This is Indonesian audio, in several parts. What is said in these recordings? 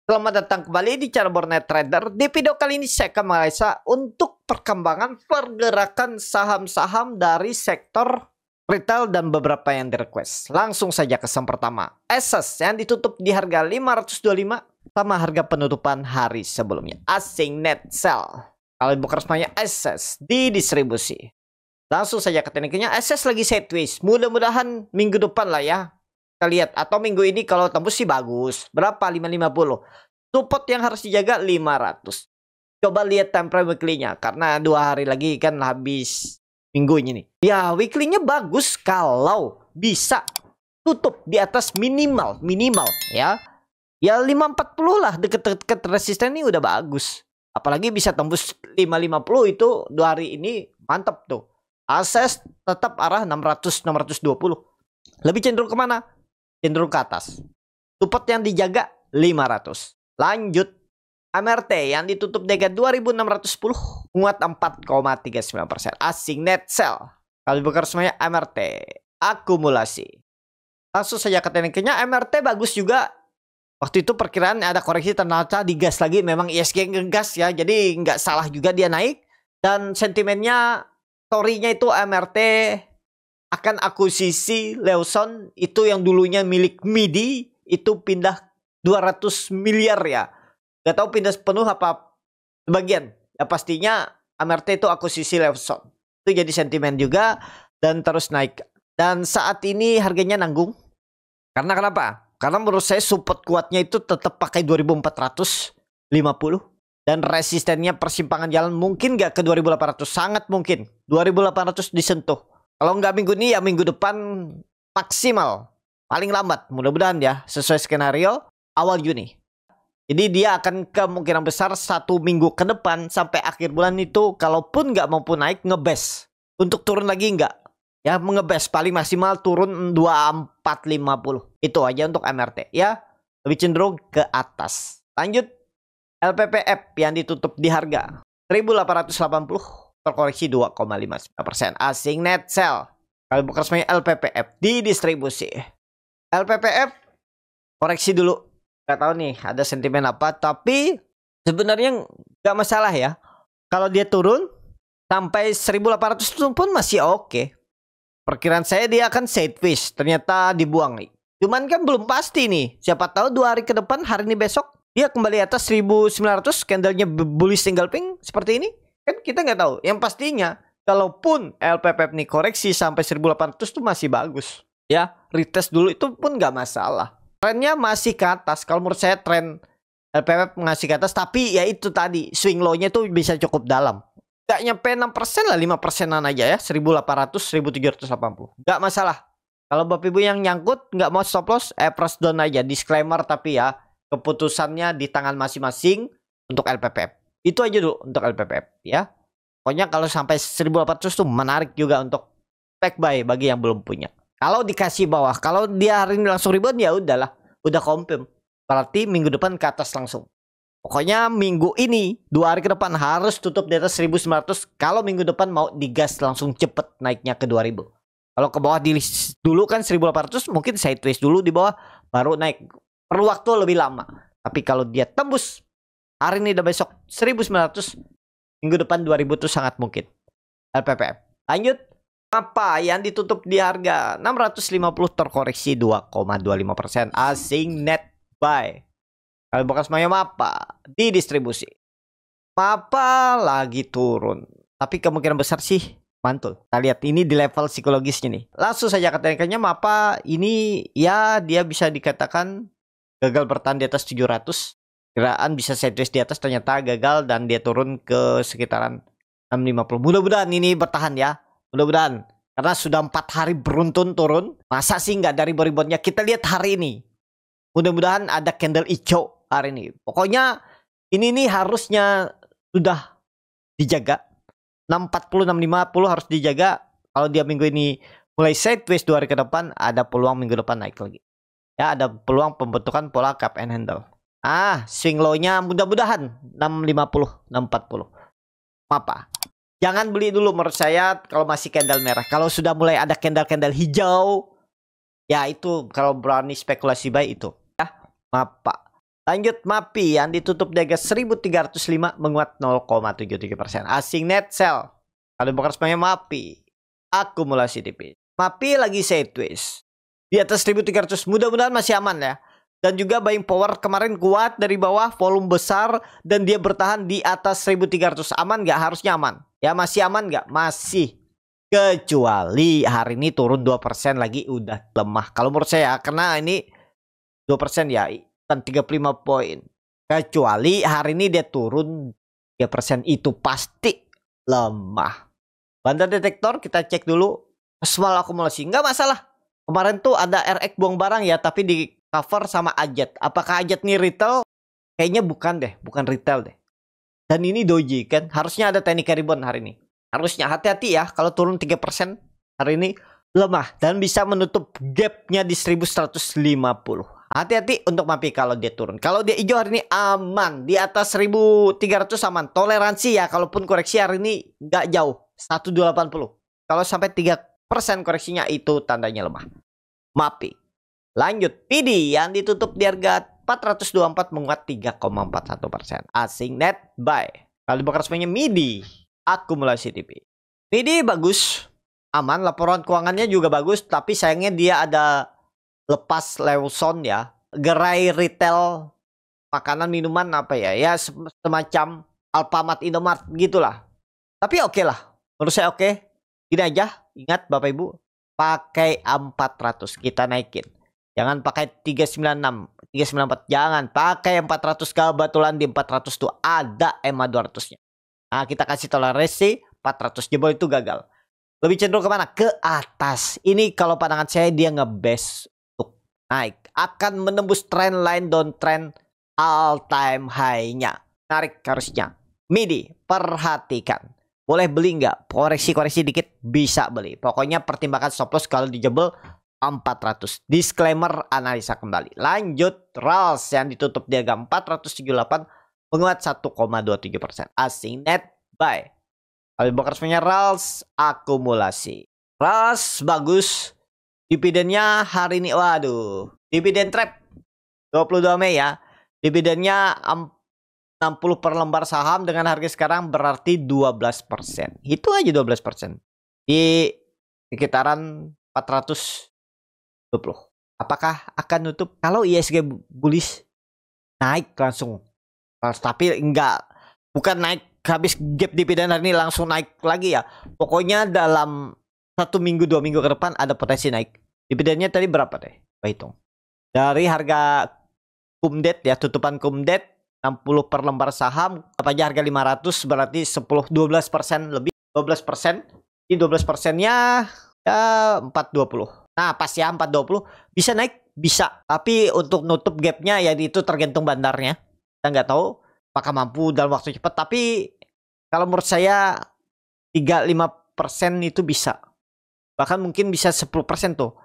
Selamat datang kembali di channel Bornet Trader. Di video kali ini saya akan menganalisa untuk perkembangan pergerakan saham-saham dari sektor retail dan beberapa yang di request. Langsung saja ke saham pertama. Asus yang ditutup di harga 525 sama harga penutupan hari sebelumnya. Asing net sell. Kalau bukan resminya Asus di distribusi. Langsung saja ke tekniknya. Asus lagi sideways. Mudah-mudahan minggu depan lah ya. Kita lihat, atau minggu ini kalau tembus sih bagus. Berapa? 550. Support yang harus dijaga 500. Coba lihat time frame weekly-nya, karena 2 hari lagi kan habis minggu ini nih. Ya, weekly-nya bagus kalau bisa tutup di atas minimal ya. Ya 540 lah, deket-deket resisten ini udah bagus. Apalagi bisa tembus 550 itu 2 hari ini mantap tuh. Asus tetap arah 600-620. Lebih cenderung kemana? Cenderung ke atas. Support yang dijaga 500. Lanjut, MRT yang ditutup di harga 2610, menguat 4,39%. Asing net sell. Kalau bukan resminya MRT akumulasi. Langsung saja ke tekniknya. MRT bagus juga. Waktu itu perkiraan ada koreksi, ternyata digas lagi. Memang ISG ngegas ya, jadi nggak salah juga dia naik. Dan sentimennya, story-nya itu MRT akan akuisisi Lawson, itu yang dulunya milik MIDI, itu pindah 200 miliar ya. Gak tahu pindah sepenuh apa sebagian. Ya pastinya MRT itu akuisisi Lawson. Itu jadi sentimen juga dan terus naik. Dan saat ini harganya nanggung. Karena kenapa? Karena menurut saya support kuatnya itu tetap pakai 2450. Dan resistennya persimpangan jalan mungkin gak ke 2800. Sangat mungkin 2800 disentuh. Kalau nggak minggu ini ya minggu depan maksimal. Paling lambat mudah-mudahan ya sesuai skenario awal Juni. Jadi dia akan kemungkinan besar 1 minggu ke depan sampai akhir bulan itu kalaupun nggak mampu naik ngebes. Untuk turun lagi nggak. Ya ngebes paling maksimal turun 2450. Itu aja untuk MRT ya. Lebih cenderung ke atas. Lanjut LPPF yang ditutup di harga 1880. Terkoreksi 2,59%. Asing net sell. Kalau bukan resminya LPPF di distribusi. LPPF koreksi dulu. Gak tahu nih ada sentimen apa, tapi sebenarnya nggak masalah ya. Kalau dia turun sampai 1800 itu pun masih oke. Perkiraan saya dia akan sideways, ternyata dibuang nih. Cuman kan belum pasti nih. Siapa tahu 2 hari ke depan, hari ini besok dia kembali atas 1900, candlenya bullish engulfing seperti ini. Kan kita nggak tahu. Yang pastinya, kalaupun LPPF nih koreksi sampai 1800 itu masih bagus. Ya, retest dulu itu pun nggak masalah. Trennya masih ke atas. Kalau menurut saya tren LPPF masih ke atas. Tapi ya itu tadi, swing low-nya itu bisa cukup dalam. Nggak nyampe 6% lah, 5%an aja ya. 1800, 1780. Nggak masalah. Kalau Bapak Ibu yang nyangkut, nggak mau stop loss, press down aja. Disclaimer tapi ya, keputusannya di tangan masing-masing untuk LPPF. Itu aja dulu untuk LPPF ya. Pokoknya kalau sampai 1800 tuh menarik juga untuk take buy bagi yang belum punya. Kalau dikasih bawah, kalau dia hari ini langsung rebound ya udahlah, udah confirm. Berarti minggu depan ke atas langsung. Pokoknya minggu ini 2 hari ke depan harus tutup di atas 1900. Kalau minggu depan mau digas langsung cepet naiknya ke 2000. Kalau ke bawah dulu kan 1800 mungkin sideways dulu di bawah baru naik. Perlu waktu lebih lama. Tapi kalau dia tembus hari ini udah besok 1900, minggu depan 2000 itu sangat mungkin. LPPF. Lanjut. Apa yang ditutup di harga 650 terkoreksi 2,25%. Asing net buy. Kalau bukan semuanya apa? Di distribusi. Apa lagi turun. Tapi kemungkinan besar sih mantul. Kita lihat ini di level psikologisnya nih. Langsung saja katanya Mapa ini ya dia bisa dikatakan gagal bertahan di atas 700. Kiraan bisa sideways di atas, ternyata gagal dan dia turun ke sekitaran 650. Mudah-mudahan ini bertahan ya. Mudah-mudahan. Karena sudah 4 hari beruntun turun. Masa sih nggak ada rebound-reboundnya? Kita lihat hari ini. Mudah-mudahan ada candle hijau hari ini. Pokoknya ini nih harusnya sudah dijaga. 640, 650 harus dijaga. Kalau dia minggu ini mulai sideways 2 hari ke depan, ada peluang minggu depan naik lagi. Ya, ada peluang pembentukan pola cup and handle. Swing low-nya mudah-mudahan 650, 640. Apa? Jangan beli dulu menurut saya kalau masih candle merah. Kalau sudah mulai ada candle-candle hijau, ya itu kalau berani spekulasi buy itu. Ya, apa? Lanjut MAPI yang ditutup di harga 1305 menguat 0,77%. Asing net sell. Kalau bukan semuanya MAPI. Akumulasi tipis. MAPI lagi sideways. Di atas 1300 mudah-mudahan masih aman ya. Dan juga buying power kemarin kuat dari bawah, volume besar, dan dia bertahan di atas 1300. Aman nggak? Harusnya aman. Ya masih aman nggak? Masih. Kecuali hari ini turun 2% lagi udah lemah. Kalau menurut saya karena ini 2% ya. Kan 35 poin. Kecuali hari ini dia turun 3%, itu pasti lemah. Bandar detektor kita cek dulu. Small akumulasi. Nggak masalah. Kemarin tuh ada RX buang barang ya. Tapi di cover sama Ajet. Apakah Ajet nih retail? Kayaknya bukan deh. Bukan retail deh. Dan ini doji kan. Harusnya ada teknik rebound hari ini. Harusnya hati-hati ya. Kalau turun 3% hari ini lemah. Dan bisa menutup gapnya di 1150. Hati-hati untuk MAPI kalau dia turun. Kalau dia hijau hari ini aman. Di atas 1300 aman. Toleransi ya. Kalaupun koreksi hari ini nggak jauh. 1280. Kalau sampai 3% koreksinya itu tandanya lemah. MAPI. Lanjut. PD yang ditutup di harga 424 menguat 3,41%. Asing net buy. Kalau bakar semuanya MIDI. Akumulasi TP. MIDI bagus. Aman. Laporan keuangannya juga bagus. Tapi sayangnya dia ada lepas Lawson ya, gerai retail makanan minuman apa ya, ya semacam Alfamart, Indomart gitulah. Tapi oke lah, menurut saya oke. Gini aja, ingat Bapak Ibu, pakai 400 kita naikin. Jangan pakai 396, 394, jangan pakai 400. Kebetulan di 400 tuh ada EMA 200-nya. Nah, kita kasih toleransi 400, jebol itu gagal. Lebih cenderung kemana? Ke atas. Ini kalau pandangan saya dia ngebase naik, akan menembus trend line downtrend all time high-nya. Narik harusnya. MIDI, perhatikan. Boleh beli nggak? Koreksi-koreksi dikit bisa beli. Pokoknya pertimbangkan stop loss kalau dijebol 400. Disclaimer analisa kembali. Lanjut, RALS yang ditutup di harga 478 menguat 1,27%. Asing net buy. Kalau bakar semuanya RALS akumulasi. RALS bagus. Dividennya hari ini, waduh, dividen trap 22 Mei ya. Dividennya 60 per lembar saham dengan harga sekarang berarti 12%. Itu aja 12%. Di sekitaran 420. Apakah akan nutup? Kalau ISG bullish naik langsung. Tapi enggak, bukan naik habis gap dividen hari ini langsung naik lagi ya. Pokoknya dalam 1 minggu 2 minggu ke depan ada potensi naik. Dividennya tadi berapa deh? Hitung. Dari harga kumdet ya, tutupan kumdet 60 per lembar saham, apa aja harga 500 berarti 12% lebih. 12%. Ini 12%-nya ya 420. Nah, pas ya 420 bisa naik, bisa. Tapi untuk nutup gapnya ya itu tergantung bandarnya. Kita nggak tahu apakah mampu dalam waktu cepat, tapi kalau menurut saya 35% itu bisa. Bahkan mungkin bisa 10% tuh.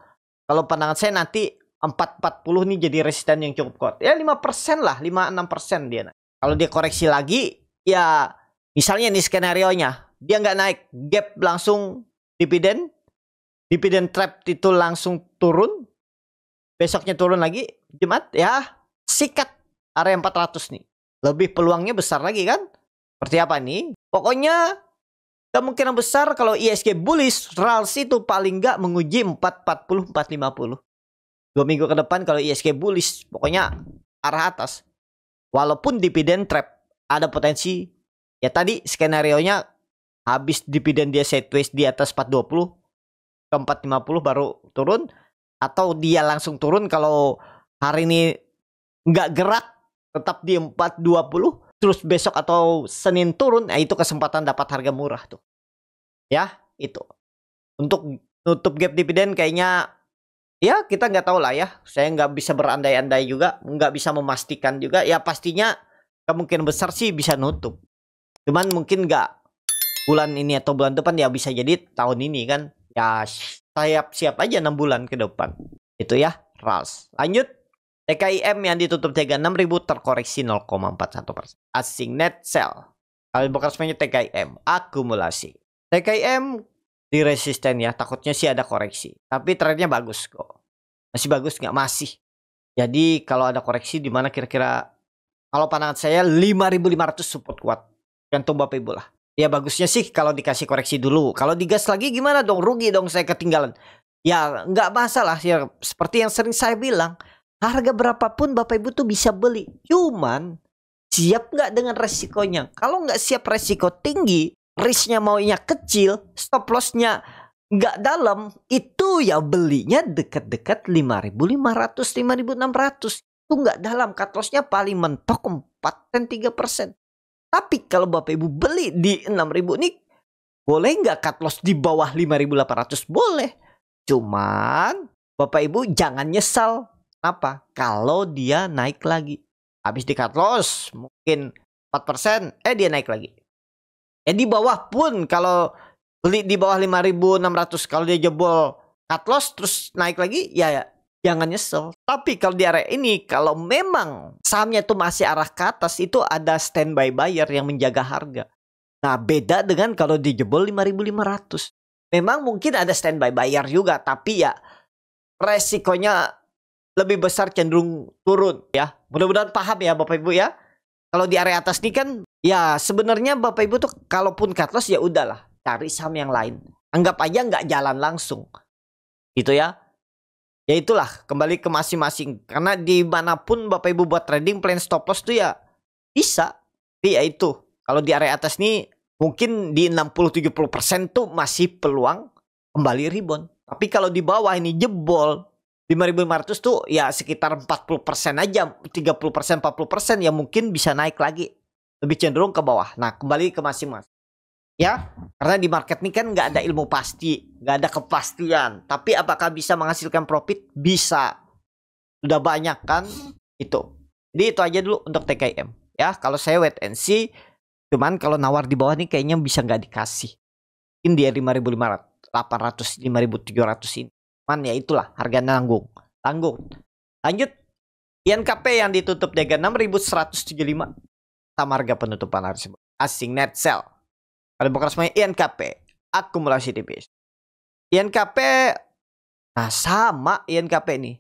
Kalau pandangan saya nanti 440 nih jadi resisten yang cukup kuat. Ya 5% lah, 5-6% dia. Kalau dia koreksi lagi, ya misalnya nih skenario-nya, dia nggak naik, gap langsung dividen trap itu langsung turun, besoknya turun lagi, Jumat ya sikat area 400 nih. Lebih peluangnya besar lagi kan? Seperti apa nih? Pokoknya kemungkinan besar kalau ISG bullish, RALS itu paling nggak menguji 440, 450. 2 minggu ke depan kalau ISG bullish, pokoknya arah atas. Walaupun dividen trap ada potensi, ya tadi skenario-nya habis dividen dia sideways di atas 420 ke 450 baru turun, atau dia langsung turun kalau hari ini nggak gerak tetap di 420 terus besok atau Senin turun, itu kesempatan dapat harga murah tuh. Ya, itu. Untuk nutup gap dividen kayaknya ya kita nggak tahu lah ya. Saya nggak bisa berandai-andai juga, nggak bisa memastikan juga. Ya pastinya kemungkinan besar sih bisa nutup. Cuman mungkin nggak bulan ini atau bulan depan, ya bisa jadi tahun ini kan. Ya siap aja 6 bulan ke depan. Itu ya, RALS. Lanjut. TKIM yang ditutup 36.000 terkoreksi 0,41%. Asing net sell. Kalian bakal semuanya TKIM. Akumulasi. TKIM di resisten ya. Takutnya sih ada koreksi. Tapi trennya bagus kok. Masih bagus nggak? Masih. Jadi kalau ada koreksi di mana kira-kira Kalau pandangan saya 5.500 support kuat. Gantung Bapak Ibu lah. Ya bagusnya sih kalau dikasih koreksi dulu. Kalau digas lagi gimana dong? Rugi dong saya ketinggalan. Ya nggak masalah ya. Seperti yang sering saya bilang. Harga berapapun Bapak Ibu tuh bisa beli. Cuman siap nggak dengan resikonya? Kalau nggak siap resiko tinggi, risknya maunya kecil, stop lossnya nggak dalam, itu ya belinya dekat-dekat 5.500, 5.600. Itu nggak dalam, cut lossnya paling mentok 4 dan 3%. Tapi kalau Bapak Ibu beli di 6.000 nih, boleh nggak cut loss di bawah 5.800? Boleh. Cuman Bapak Ibu jangan nyesal. Apa? Kalau dia naik lagi. Habis di cut loss mungkin 4%, dia naik lagi. Di bawah pun kalau beli di bawah 5.600, kalau dia jebol cut loss terus naik lagi, ya jangan nyesel. Tapi kalau di area ini, kalau memang sahamnya itu masih arah ke atas, itu ada standby buyer yang menjaga harga. Nah, beda dengan kalau dijebol 5.500. Memang mungkin ada standby buyer juga, tapi ya resikonya lebih besar, cenderung turun ya. Mudah-mudahan paham ya Bapak Ibu ya. Kalau di area atas ini kan ya sebenarnya Bapak Ibu tuh kalaupun cut loss ya udahlah, cari saham yang lain. Anggap aja nggak jalan langsung. Gitu ya. Ya itulah, kembali ke masing-masing. Karena dimanapun Bapak Ibu buat trading, plan stop loss tuh ya bisa. Tapi ya itu, kalau di area atas ini mungkin di 60-70% tuh masih peluang kembali rebound. Tapi kalau di bawah ini jebol 5.500 tuh ya sekitar 40% aja, 30%, 40% ya mungkin bisa naik lagi. Lebih cenderung ke bawah. Nah, kembali ke masing-masing. Ya, karena di market ini kan nggak ada ilmu pasti, nggak ada kepastian. Tapi apakah bisa menghasilkan profit? Bisa. Sudah banyak kan? Itu. Jadi itu aja dulu untuk TKIM. Ya, kalau saya wait and see. Cuman kalau nawar di bawah nih kayaknya bisa nggak dikasih. Ini dia 5.500, 800, 5.700 ini. Cuman ya itulah, harga nanggung. Lanjut. INKP yang ditutup di harga 6.175. Sama harga penutupan hari tersebut. Asing net sell. Ada bukan semuanya INKP. Akumulasi tipis. INKP. Nah sama INKP ini.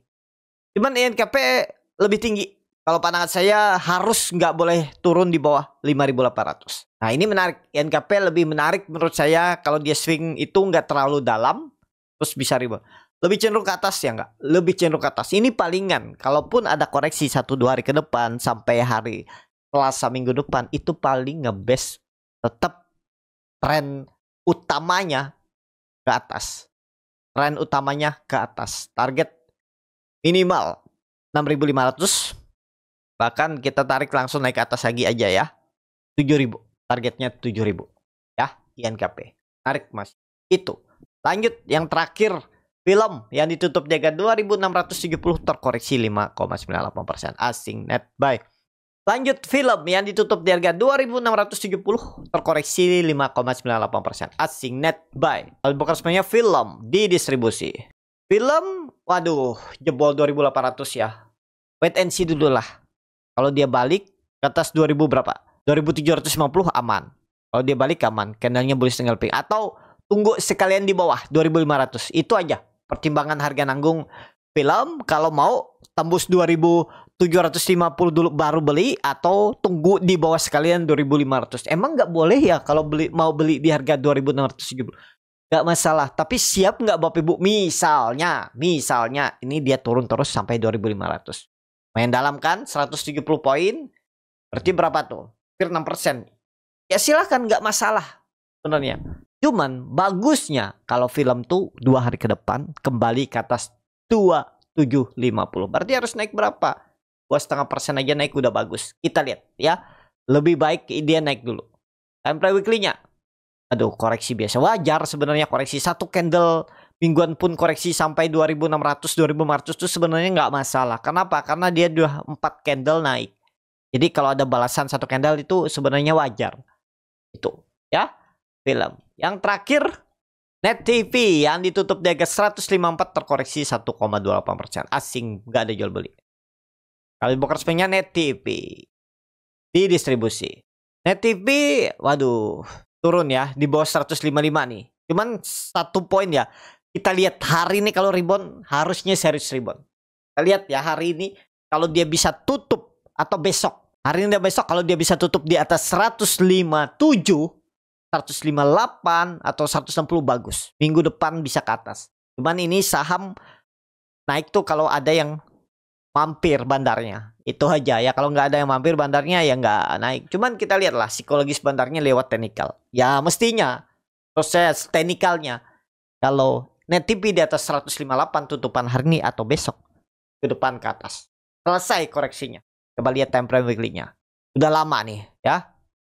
Cuman INKP lebih tinggi. Kalau pandangan saya harus nggak boleh turun di bawah 5.800. Nah ini menarik. INKP lebih menarik menurut saya. Kalau dia swing itu nggak terlalu dalam. Terus bisa rebound. Lebih cenderung ke atas ya nggak? Lebih cenderung ke atas. Ini palingan. Kalaupun ada koreksi 1-2 hari ke depan. Sampai hari Selasa minggu depan. Itu paling nge-best. Tetap tren utamanya ke atas. Tren utamanya ke atas. Target minimal 6.500. Bahkan kita tarik langsung naik ke atas lagi aja ya. 7.000. Targetnya 7.000. Ya, INKP. Tarik mas. Itu. Lanjut yang terakhir. Film yang ditutup di harga 2.670 terkoreksi 5,98%. Asing net buy. Lanjut film yang ditutup di harga 2.670 terkoreksi 5,98%. Asing net buy. Kalau bukan semuanya film di distribusi. Film, waduh, jebol 2.800 ya. Wait and see dulu lah. Kalau dia balik ke atas 2.000 berapa? 2.750 aman. Kalau dia balik aman. Candlenya bullish single pink. Atau tunggu sekalian di bawah 2.500. Itu aja pertimbangan harga nanggung film. Kalau mau tembus 2.750 dulu baru beli, atau tunggu di bawah sekalian 2.500. Emang nggak boleh ya kalau mau beli di harga 2.670? Nggak masalah. Tapi siap nggak Bapak Ibu? Misalnya ini dia turun terus sampai 2.500. Main dalam kan 170 poin. Berarti berapa tuh? Hampir 6%. Ya silahkan, nggak masalah sebenarnya. Cuman bagusnya kalau film tuh 2 hari ke depan kembali ke atas 2750. Berarti harus naik berapa? 2,5% aja naik udah bagus. Kita lihat ya. Lebih baik dia naik dulu. Time play weekly-nya. Aduh, koreksi biasa. Wajar sebenarnya koreksi. Satu candle mingguan pun koreksi sampai 2.600, 2.500 itu sebenarnya nggak masalah. Kenapa? Karena dia udah 4 candle naik. Jadi kalau ada balasan satu candle itu sebenarnya wajar. Itu ya. Film. Yang terakhir Net TV yang ditutup di harga 154 terkoreksi 1,28%. Asing, nggak ada jual beli. Kalau bukan resminya Net TV di distribusi. Net TV, waduh, turun ya di bawah 155 nih. Cuman satu poin ya. Kita lihat hari ini kalau rebound harusnya serius rebound. Kita lihat ya hari ini kalau dia bisa tutup atau besok Hari ini dan besok kalau dia bisa tutup di atas 157, 158 atau 160 bagus. Minggu depan bisa ke atas. Cuman ini saham naik tuh kalau ada yang mampir bandarnya. Itu aja ya. Kalau nggak ada yang mampir bandarnya ya nggak naik. Cuman kita lihatlah psikologis bandarnya lewat teknikal. Ya mestinya proses teknikalnya. Kalau net TP di atas 158 tutupan hari ini atau besok ke depan ke atas. Selesai koreksinya. Coba lihat time frame weekly-nya. Udah lama nih ya.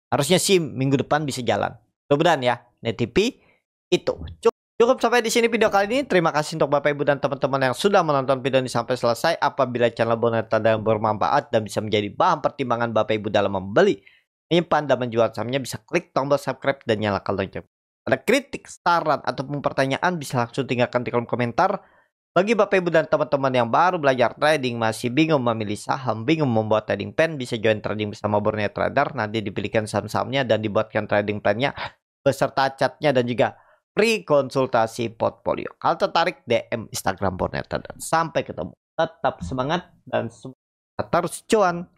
Harusnya sih minggu depan bisa jalan. Mudah-mudahan ya. Net TP itu. Cukup sampai di sini video kali ini. Terima kasih untuk Bapak Ibu dan teman-teman yang sudah menonton video ini sampai selesai. Apabila channel Boneta yang bermanfaat dan bisa menjadi bahan pertimbangan Bapak Ibu dalam membeli, menyimpan dan menjual sahamnya, bisa klik tombol subscribe dan nyalakan lonceng. Ada kritik, saran ataupun pertanyaan bisa langsung tinggalkan di kolom komentar. Bagi Bapak Ibu dan teman-teman yang baru belajar trading, masih bingung memilih saham, bingung membuat trading plan, bisa join trading bersama Borneo Trader. Nanti dipilihkan saham-sahamnya dan dibuatkan trading plan-nya beserta catnya dan juga free konsultasi portfolio. Kalau tertarik, DM Instagram Borneo Trader. Sampai ketemu. Tetap semangat dan terus cuan.